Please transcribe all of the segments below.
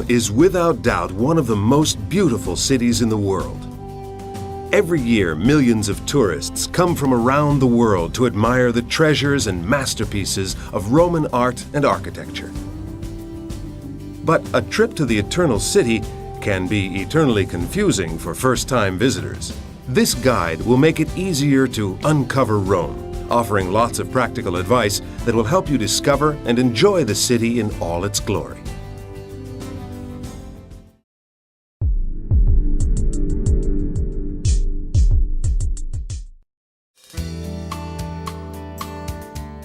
Rome is without doubt one of the most beautiful cities in the world. Every year, millions of tourists come from around the world to admire the treasures and masterpieces of Roman art and architecture. But a trip to the Eternal City can be eternally confusing for first-time visitors. This guide will make it easier to uncover Rome, offering lots of practical advice that will help you discover and enjoy the city in all its glory.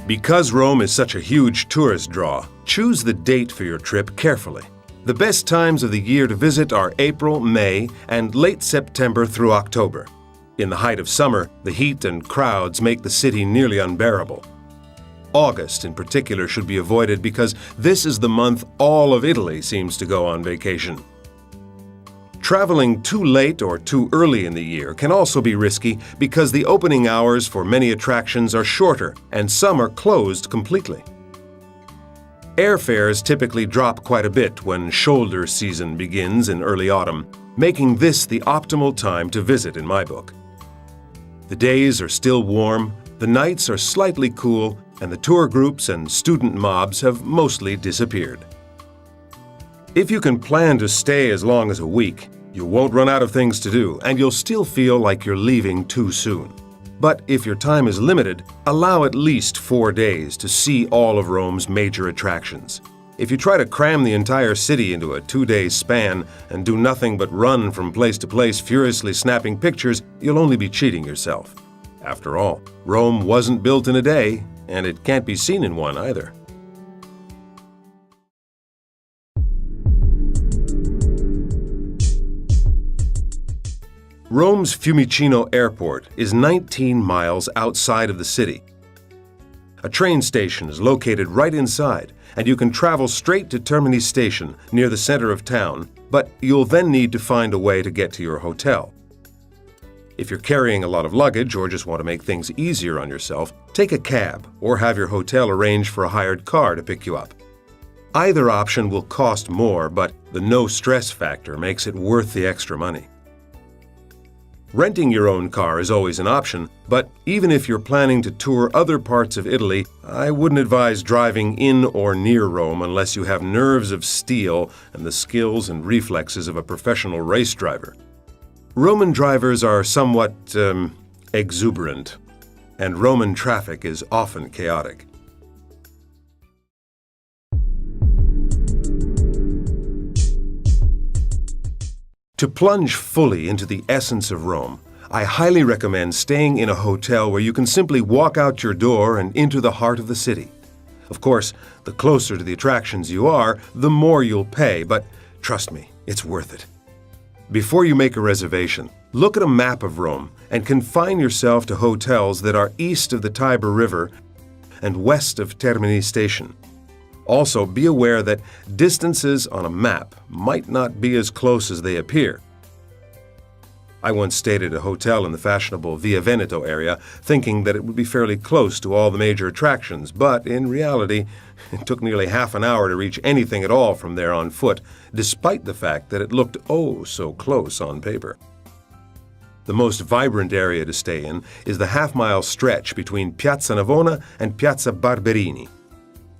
Because Rome is such a huge tourist draw, choose the date for your trip carefully. The best times of the year to visit are April, May, and late September through October. In the height of summer, the heat and crowds make the city nearly unbearable. August, in particular, should be avoided because this is the month all of Italy seems to go on vacation. Traveling too late or too early in the year can also be risky because the opening hours for many attractions are shorter and some are closed completely. Airfares typically drop quite a bit when shoulder season begins in early autumn, making this the optimal time to visit in my book. The days are still warm, the nights are slightly cool, and the tour groups and student mobs have mostly disappeared. If you can plan to stay as long as a week, you won't run out of things to do, and you'll still feel like you're leaving too soon. But if your time is limited, allow at least 4 days to see all of Rome's major attractions. If you try to cram the entire city into a 2-day span and do nothing but run from place to place furiously snapping pictures, you'll only be cheating yourself. After all, Rome wasn't built in a day, and it can't be seen in one either. Rome's Fiumicino Airport is 19 miles outside of the city. A train station is located right inside, and you can travel straight to Termini Station near the center of town, but you'll then need to find a way to get to your hotel. If you're carrying a lot of luggage or just want to make things easier on yourself, take a cab or have your hotel arrange for a hired car to pick you up. Either option will cost more, but the no-stress factor makes it worth the extra money. Renting your own car is always an option, but even if you're planning to tour other parts of Italy, I wouldn't advise driving in or near Rome unless you have nerves of steel and the skills and reflexes of a professional race driver. Roman drivers are somewhat exuberant, and Roman traffic is often chaotic. To plunge fully into the essence of Rome, I highly recommend staying in a hotel where you can simply walk out your door and into the heart of the city. Of course, the closer to the attractions you are, the more you'll pay, but trust me, it's worth it. Before you make a reservation, look at a map of Rome and confine yourself to hotels that are east of the Tiber River and west of Termini Station. Also, be aware that distances on a map might not be as close as they appear. I once stayed at a hotel in the fashionable Via Veneto area, thinking that it would be fairly close to all the major attractions, but in reality, it took nearly half an hour to reach anything at all from there on foot, despite the fact that it looked oh so close on paper. The most vibrant area to stay in is the half-mile stretch between Piazza Navona and Piazza Barberini.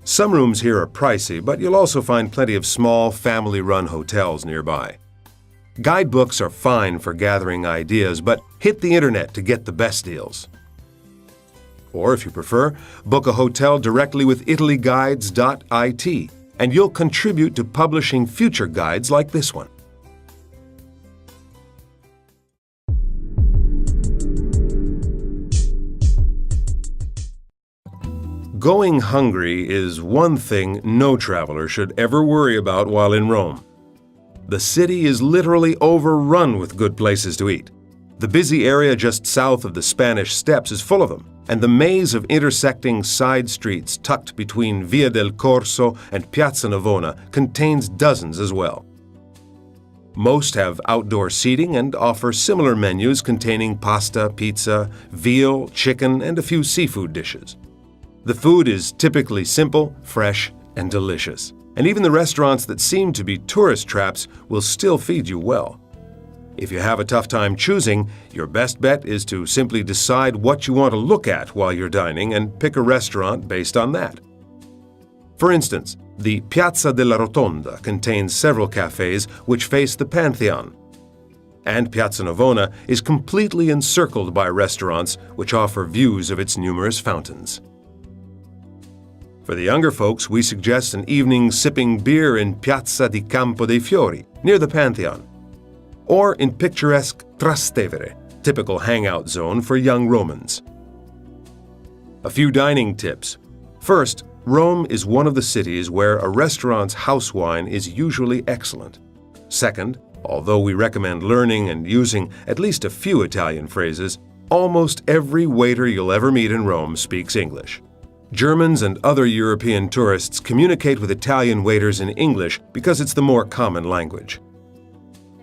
Some rooms here are pricey, but you'll also find plenty of small, family-run hotels nearby. Guidebooks are fine for gathering ideas, but hit the internet to get the best deals. Or, if you prefer, book a hotel directly with Italy.Guides.it, and you'll contribute to publishing future guides like this one. Going hungry is one thing no traveler should ever worry about while in Rome. The city is literally overrun with good places to eat. The busy area just south of the Spanish Steps is full of them, and the maze of intersecting side streets tucked between Via del Corso and Piazza Navona contains dozens as well. Most have outdoor seating and offer similar menus containing pasta, pizza, veal, chicken, and a few seafood dishes. The food is typically simple, fresh, and delicious. And even the restaurants that seem to be tourist traps will still feed you well. If you have a tough time choosing, your best bet is to simply decide what you want to look at while you're dining and pick a restaurant based on that. For instance, the Piazza della Rotonda contains several cafes which face the Pantheon, and Piazza Navona is completely encircled by restaurants which offer views of its numerous fountains. For the younger folks, we suggest an evening sipping beer in Piazza di Campo dei Fiori, near the Pantheon, or in picturesque Trastevere, typical hangout zone for young Romans. A few dining tips. First, Rome is one of the cities where a restaurant's house wine is usually excellent. Second, although we recommend learning and using at least a few Italian phrases, almost every waiter you'll ever meet in Rome speaks English. Germans and other European tourists communicate with Italian waiters in English because it's the more common language.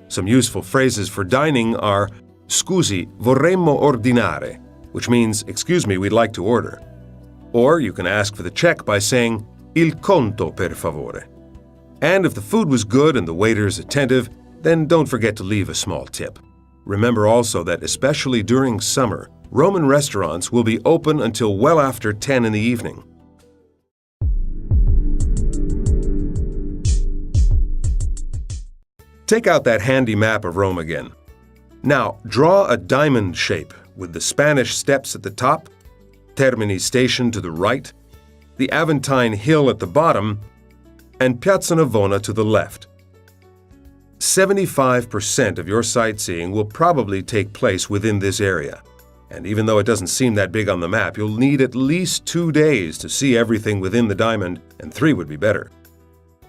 Some useful phrases for dining are "Scusi, vorremmo ordinare," which means, "Excuse me, we'd like to order." Or you can ask for the check by saying, "Il conto, per favore." And if the food was good and the waiter's attentive, then don't forget to leave a small tip. Remember also that especially during summer, Roman restaurants will be open until well after 10 in the evening. Take out that handy map of Rome again. Now, draw a diamond shape with the Spanish Steps at the top, Termini Station to the right, the Aventine Hill at the bottom, and Piazza Navona to the left. 75% of your sightseeing will probably take place within this area. And even though it doesn't seem that big on the map, you'll need at least 2 days to see everything within the diamond, and 3 would be better.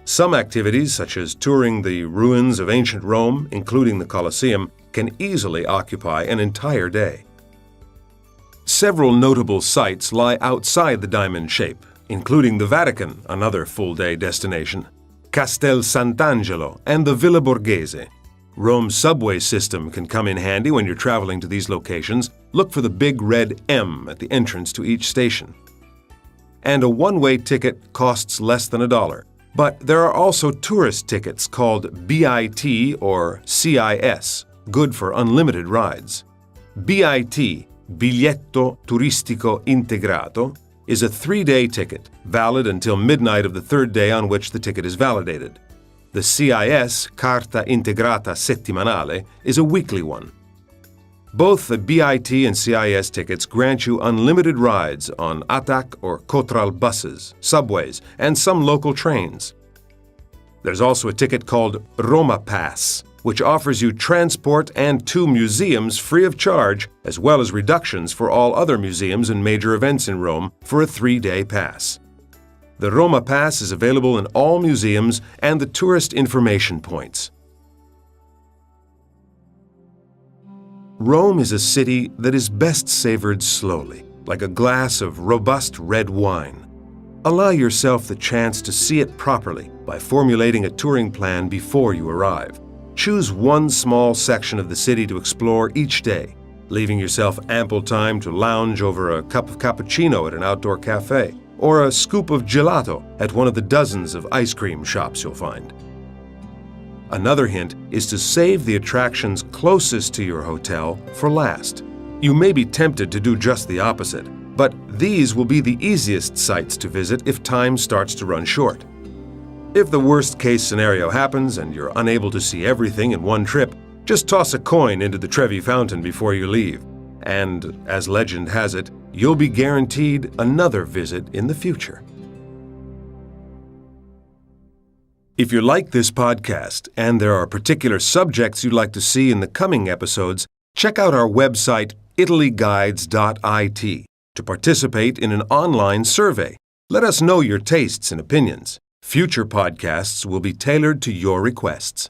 Some activities, such as touring the ruins of ancient Rome, including the Colosseum, can easily occupy an entire day. Several notable sites lie outside the diamond shape, including the Vatican, another full-day destination, Castel Sant'Angelo, and the Villa Borghese. Rome's subway system can come in handy when you're traveling to these locations. Look for the big red M at the entrance to each station. And a one-way ticket costs less than $1. But there are also tourist tickets called BIT or CIS, good for unlimited rides. BIT, Biglietto Turistico Integrato, is a 3-day ticket, valid until midnight of the 3rd day on which the ticket is validated. The CIS, Carta Integrata Settimanale, is a weekly one. Both the BIT and CIS tickets grant you unlimited rides on ATAC or Cotral buses, subways, and some local trains. There's also a ticket called Roma Pass, which offers you transport and 2 museums free of charge, as well as reductions for all other museums and major events in Rome for a 3-day pass. The Roma Pass is available in all museums and the tourist information points. Rome is a city that is best savored slowly, like a glass of robust red wine. Allow yourself the chance to see it properly by formulating a touring plan before you arrive. Choose one small section of the city to explore each day, leaving yourself ample time to lounge over a cup of cappuccino at an outdoor cafe or a scoop of gelato at one of the dozens of ice cream shops you'll find. Another hint is to save the attractions closest to your hotel for last. You may be tempted to do just the opposite, but these will be the easiest sites to visit if time starts to run short. If the worst-case scenario happens and you're unable to see everything in one trip, just toss a coin into the Trevi fountain before you leave. And, as legend has it, you'll be guaranteed another visit in the future. If you like this podcast and there are particular subjects you'd like to see in the coming episodes, check out our website Italy.Guides.it to participate in an online survey. Let us know your tastes and opinions. Future podcasts will be tailored to your requests.